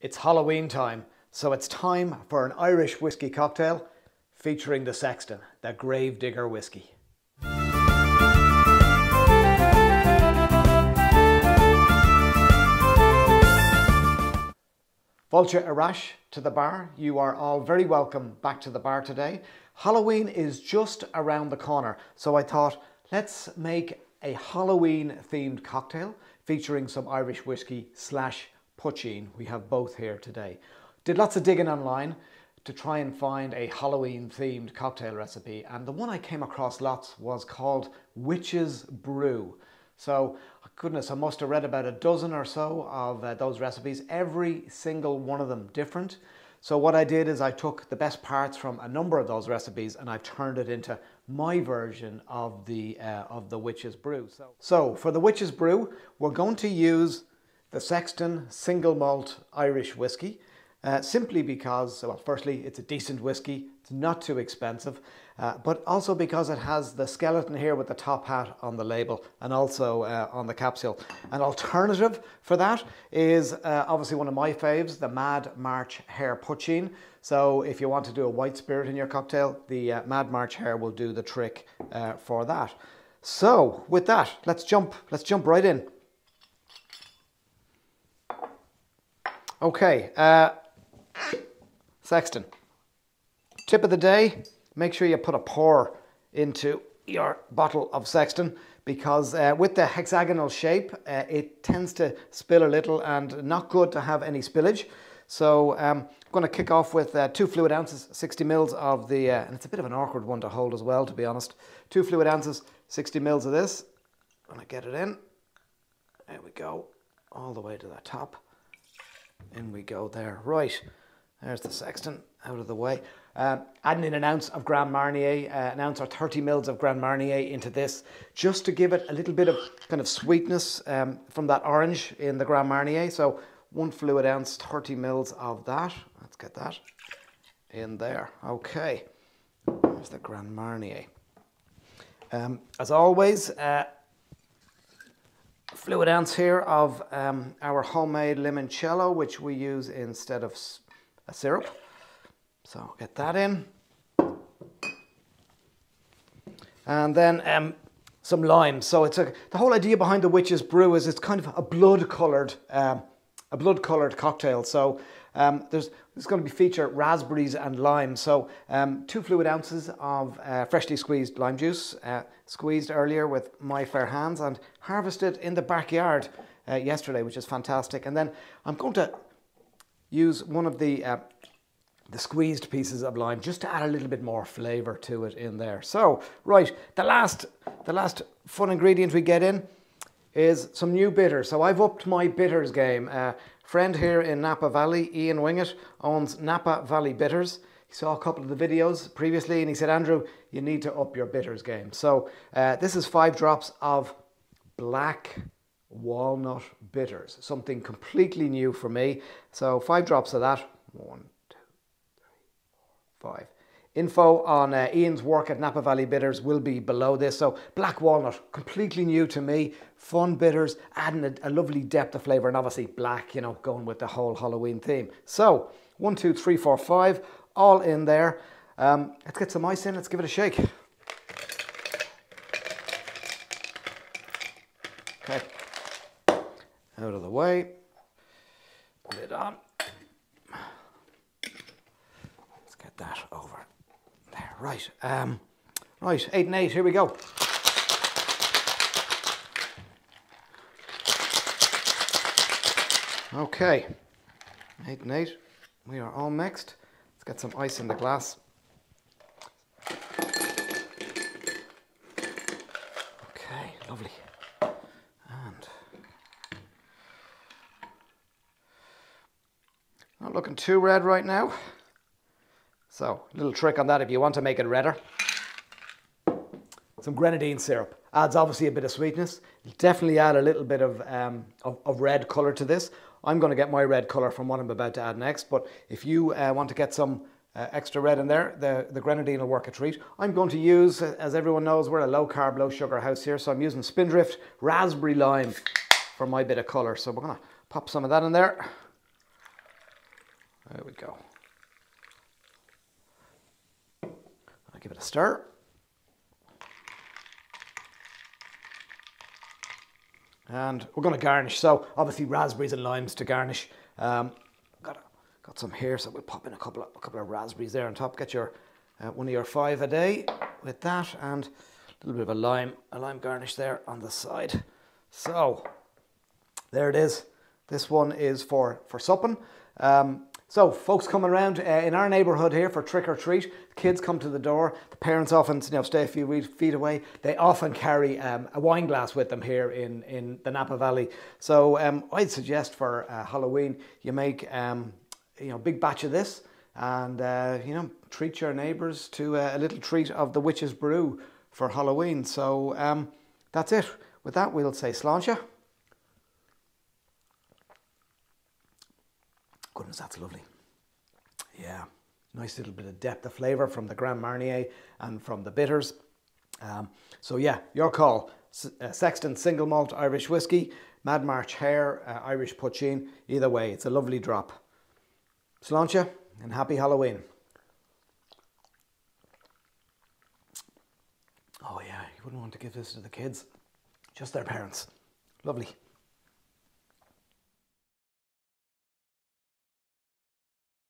It's Halloween time, so it's time for an Irish whiskey cocktail featuring the Sexton, the Gravedigger whiskey. Fáilte Arash to the bar. You are all very welcome back to the bar today. Halloween is just around the corner, so I thought let's make a Halloween themed cocktail featuring some Irish whiskey / poitín. We have both here today. Did lots of digging online to try and find a Halloween themed cocktail recipe, and the one I came across lots was called Witch's Brew. So goodness, I must have read about a dozen or so of those recipes, every single one of them different. So what I did is I took the best parts from a number of those recipes and I've turned it into my version of the Witch's Brew. So for the Witch's Brew, we're going to use the Sexton single malt Irish whiskey, simply because, well, firstly, it's a decent whiskey, it's not too expensive, but also because it has the skeleton here with the top hat on the label and also on the capsule. An alternative for that is obviously one of my faves, the Mad March Hare Poitín. So if you want to do a white spirit in your cocktail, the Mad March Hare will do the trick for that. So with that, let's jump right in. Okay, Sexton. Tip of the day, make sure you put a pour into your bottle of Sexton because with the hexagonal shape, it tends to spill a little and not good to have any spillage. So I'm going to kick off with 2 fluid ounces, 60 mils of the, and it's a bit of an awkward one to hold as well, to be honest. 2 fluid ounces, 60 mils of this. I'm going to get it in. There we go, all the way to the top. In we go there. Right, there's the Sexton out of the way. Adding in an ounce of Grand Marnier, an ounce or 30 mils of Grand Marnier into this, just to give it a little bit of kind of sweetness from that orange in the Grand Marnier. So 1 fluid ounce, 30 mils of that. Let's get that in there. Okay, there's the Grand Marnier. As always, fluid ounce here of our homemade limoncello, which we use instead of a syrup. So get that in. And then some lime. So it's the whole idea behind the Witch's Brew is it's kind of a blood-coloured cocktail. So there's going to be feature raspberries and lime. So 2 fluid ounces of freshly squeezed lime juice, squeezed earlier with my fair hands and harvested in the backyard yesterday, which is fantastic. And then I'm going to use one of the squeezed pieces of lime just to add a little bit more flavour to it in there. So right, the last fun ingredient we get in is some new bitters. So I've upped my bitters game. Friend here in Napa Valley, Ian Wingett, owns Napa Valley Bitters. He saw a couple of the videos previously and he said, Andrew, you need to up your bitters game. So this is 5 drops of black walnut bitters, something completely new for me. So 5 drops of that. 1, 2, 3, 4, 5. Info on Ian's work at Napa Valley Bitters will be below this. So black walnut, completely new to me. Fun bitters, adding a lovely depth of flavour, and obviously black, you know, going with the whole Halloween theme. So 1, 2, 3, 4, 5, all in there. Let's get some ice in, let's give it a shake. Okay, out of the way, lid on. Let's get that over there. Right, right, 8 and 8, here we go. Okay, 8 and 8, we are all mixed. Let's get some ice in the glass. Okay, lovely. And not looking too red right now. So, a little trick on that if you want to make it redder. Some grenadine syrup. Adds obviously a bit of sweetness. It'll definitely add a little bit of red colour to this. I'm going to get my red colour from what I'm about to add next, but if you want to get some extra red in there, the grenadine will work a treat. I'm going to use, as everyone knows, we're a low carb, low sugar house here, so I'm using Spindrift Raspberry Lime for my bit of colour. So we're going to pop some of that in there. There we go. I'll give it a stir. And we're going to garnish. So obviously raspberries and limes to garnish. Got some here, so we'll pop in a couple of raspberries there on top. Get your one of your 5 a day with that, and a little bit of a lime garnish there on the side. So there it is. This one is for supping. So folks coming around in our neighbourhood here for trick or treat, the kids come to the door, the parents often stay a few feet away. They often carry a wine glass with them here in the Napa Valley. So I'd suggest for Halloween you make a big batch of this, and treat your neighbours to a little treat of the witch's brew for Halloween. So that's it. With that, we'll say sláinte. Goodness, that's lovely. Yeah, nice little bit of depth of flavour from the Grand Marnier and from the bitters. So yeah, your call. Sexton Single Malt Irish Whiskey, Mad March Hare Irish Poitín. Either way, it's a lovely drop. Sláinte and happy Halloween. Oh yeah, you wouldn't want to give this to the kids, just their parents. Lovely.